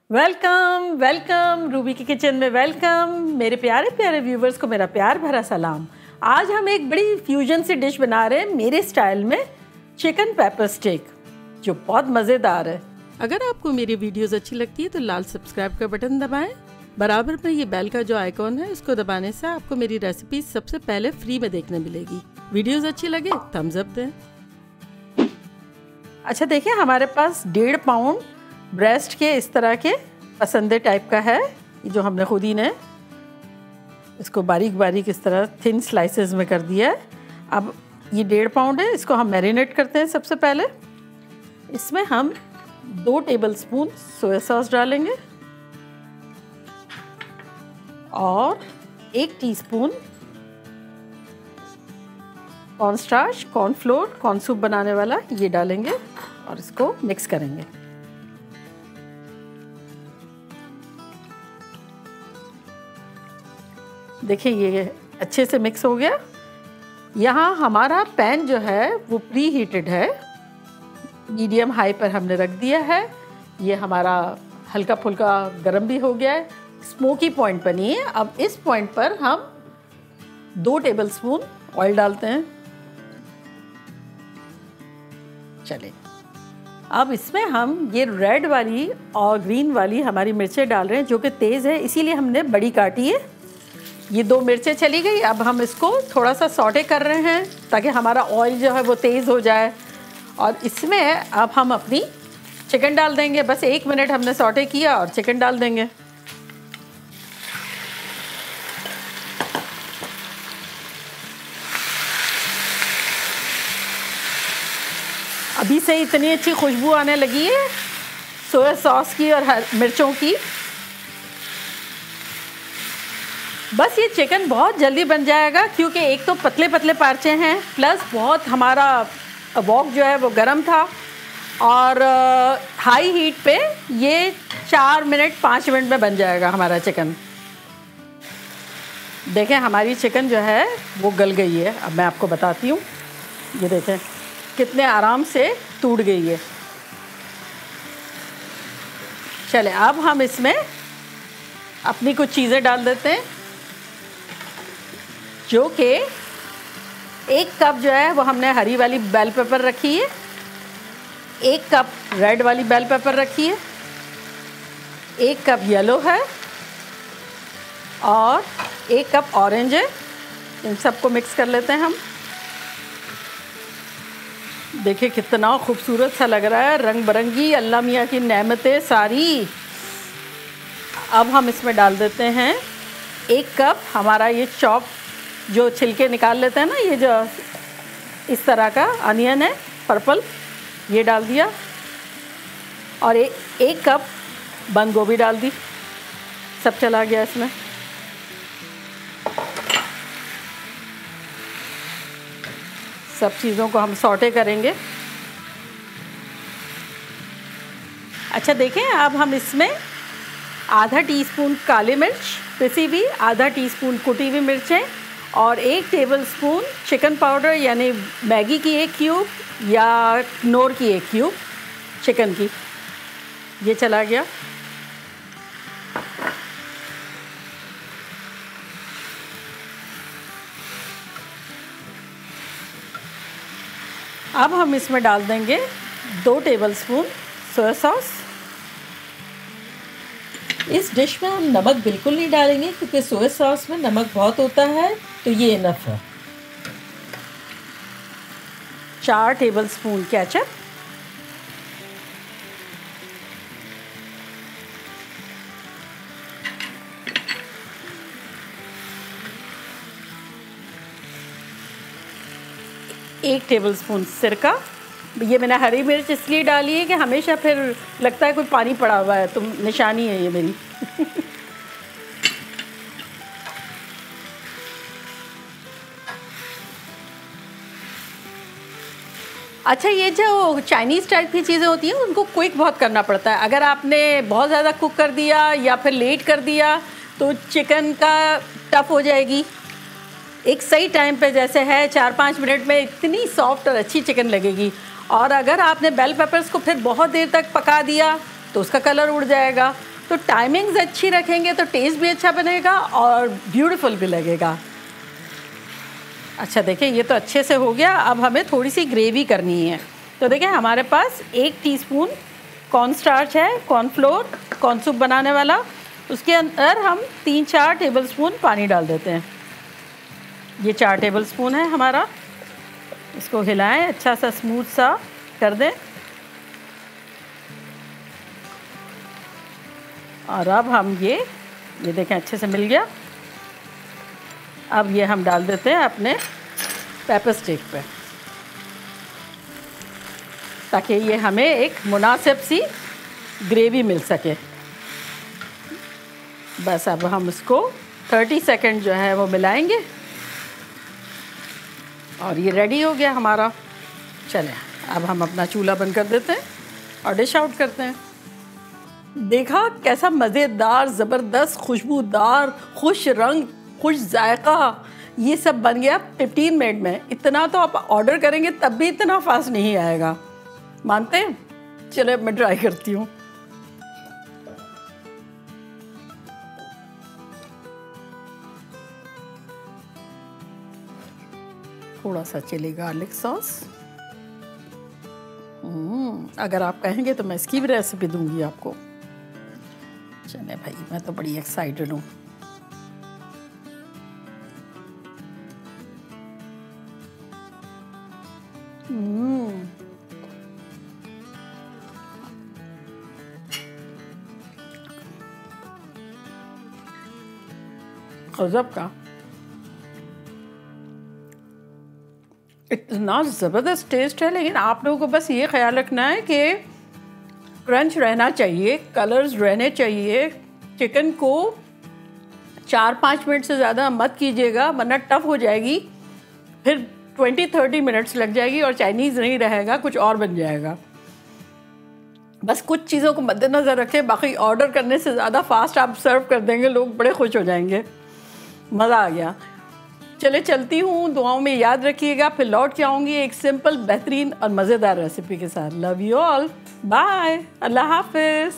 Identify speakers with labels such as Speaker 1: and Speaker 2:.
Speaker 1: Welcome welcome Ruby की kitchen में welcome. मेरे प्यारे प्यारे व्यूवर्स को मेरा प्यार भरा सलाम। आज हम एक बड़ी फ्यूजन सी डिश बना रहे हैं मेरे स्टाइल में, चिकन पेपर स्टेक, जो बहुत मज़ेदार है। अगर आपको मेरी वीडियोस अच्छी लगती है तो लाल सब्सक्राइब का बटन दबाएं। बराबर में ये बेल का जो आइकॉन है इसको दबाने से आपको मेरी रेसिपी सबसे पहले फ्री में देखने मिलेगी। वीडियोस अच्छी लगे थम्स अप दें। अच्छा देखिए, हमारे पास 1.5 पाउंड ब्रेस्ट के इस तरह के पसंदे टाइप का है, जो हमने खुद ही ने इसको बारीक बारीक इस तरह थिन स्लाइसेस में कर दिया है। अब ये 1.5 पाउंड है, इसको हम मैरिनेट करते हैं। सबसे पहले इसमें हम 2 टेबलस्पून सोया सॉस डालेंगे और 1 teaspoon cornstarch, cornflour, corn soup बनाने वाला, ये डालेंगे और इसको मिक्स करेंगे। देखिए ये अच्छे से मिक्स हो गया। यहाँ हमारा पैन जो है वो प्री हीटेड है, मीडियम हाई पर हमने रख दिया है। ये हमारा हल्का फुल्का गर्म भी हो गया है, स्मोकी पॉइंट पर नहीं है। अब इस पॉइंट पर हम 2 टेबलस्पून ऑयल डालते हैं। चलिए, अब इसमें हम ये रेड वाली और ग्रीन वाली हमारी मिर्चें डाल रहे हैं, जो कि तेज़ है, इसीलिए हमने बड़ी काटी है। ये 2 मिर्चें चली गई। अब हम इसको थोड़ा सा सौटे कर रहे हैं ताकि हमारा ऑयल जो है वो तेज़ हो जाए। और इसमें अब हम अपनी चिकन डाल देंगे। बस 1 मिनट हमने सौटे किया और चिकन डाल देंगे। अभी से इतनी अच्छी खुशबू आने लगी है सोया सॉस की और मिर्चों की। बस ये चिकन बहुत जल्दी बन जाएगा, क्योंकि एक तो पतले पतले पार्चे हैं, प्लस बहुत हमारा वॉक जो है वो गर्म था, और हाई हीट पे ये 4 मिनट 5 मिनट में बन जाएगा हमारा चिकन। देखें हमारी चिकन जो है वो गल गई है। अब मैं आपको बताती हूँ, ये देखें कितने आराम से टूट गई है। चले, अब हम इसमें अपनी कुछ चीज़ें डाल देते हैं, जो कि 1 कप जो है वो हमने हरी वाली बेल पेपर रखी है, 1 कप रेड वाली बेल पेपर रखी है, 1 कप येलो है और 1 कप ऑरेंज है। इन सबको मिक्स कर लेते हैं हम। देखिए कितना खूबसूरत सा लग रहा है, रंग बिरंगी अल्लाह मियाँ की नेमतें सारी। अब हम इसमें डाल देते हैं 1 कप हमारा ये चॉप, जो छिलके निकाल लेते हैं ना, ये जो इस तरह का अनियन है पर्पल, ये डाल दिया। और 1 कप बंद गोभी डाल दी। सब चला गया इसमें। सब चीज़ों को हम सौटे करेंगे। अच्छा देखें, अब हम इसमें आधा टीस्पून काली मिर्च पिसी हुई, आधा टीस्पून कुटी हुई मिर्चें और 1 टेबलस्पून चिकन पाउडर, यानी मैगी की 1 क्यूब या नोर की 1 क्यूब चिकन की, ये चला गया। अब हम इसमें डाल देंगे 2 टेबलस्पून सोया सॉस। इस डिश में हम नमक बिल्कुल नहीं डालेंगे, क्योंकि सोया सॉस में नमक बहुत होता है, तो ये इनफ है। 4 टेबलस्पून केचप, एक टेबलस्पून सिरका। ये मैंने हरी मिर्च इसलिए डाली है कि हमेशा फिर लगता है कोई पानी पड़ा हुआ है, तो निशानी है ये मेरी। अच्छा, ये जो चाइनीज़ टाइप की चीज़ें होती हैं उनको क्विक बहुत करना पड़ता है। अगर आपने बहुत ज़्यादा कुक कर दिया या फिर लेट कर दिया तो चिकन का टफ हो जाएगी। एक सही टाइम पे जैसे है 4-5 मिनट में इतनी सॉफ्ट और अच्छी चिकन लगेगी। और अगर आपने बेल पेपर्स को फिर बहुत देर तक पका दिया तो उसका कलर उड़ जाएगा। तो टाइमिंग्स अच्छी रखेंगे तो टेस्ट भी अच्छा बनेगा और ब्यूटीफुल भी लगेगा। अच्छा देखिए ये तो अच्छे से हो गया। अब हमें थोड़ी सी ग्रेवी करनी है। तो देखिए हमारे पास 1 टीस्पून कॉर्न स्टार्च है, कॉर्नफ्लोर, कॉर्न सूप बनाने वाला। उसके अंदर हम 3-4 टेबलस्पून पानी डाल देते हैं। ये 4 टेबलस्पून है हमारा। इसको हिलाएं, अच्छा सा स्मूथ सा कर दें। और अब हम ये देखें अच्छे से मिल गया। अब ये हम डाल देते हैं अपने पेपर स्टिक पे, ताकि ये हमें एक मुनासिब सी ग्रेवी मिल सके। बस अब हम इसको 30 सेकंड जो है वो मिलाएंगे और ये रेडी हो गया हमारा। चलें अब हम अपना चूल्हा बंद कर देते हैं और डिश आउट करते हैं। देखा कैसा मज़ेदार, ज़बरदस्त, खुशबूदार, खुश रंग, खुश जायका ये सब बन गया 15 मिनट में। इतना तो आप ऑर्डर करेंगे तब भी इतना फास्ट नहीं आएगा, मानते हैं? चलो अब मैं ट्राई करती हूँ। थोड़ा सा चिली गार्लिक सॉस। अगर आप कहेंगे तो मैं इसकी भी रेसिपी दूंगी आपको। चले भाई, मैं तो बड़ी एक्साइटेड हूँ। गजब का, इतना ज़बरदस्त टेस्ट है। लेकिन आप लोगों को बस ये ख्याल रखना है कि क्रंच रहना चाहिए, कलर्स रहने चाहिए। चिकन को 4-5 मिनट से ज़्यादा मत कीजिएगा, वरना टफ हो जाएगी, फिर 20-30 मिनट्स लग जाएगी और चाइनीज़ नहीं रहेगा, कुछ और बन जाएगा। बस कुछ चीज़ों को मद्देनज़र रखें, बाकी ऑर्डर करने से ज़्यादा फास्ट आप सर्व कर देंगे, लोग बड़े खुश हो जाएंगे। मज़ा आ गया। चले चलती हूँ, दुआओं में याद रखिएगा। फिर लौट के आऊँगी एक सिंपल, बेहतरीन और मज़ेदार रेसिपी के साथ। लव यू ऑल, बाय, अल्लाह हाफिज़।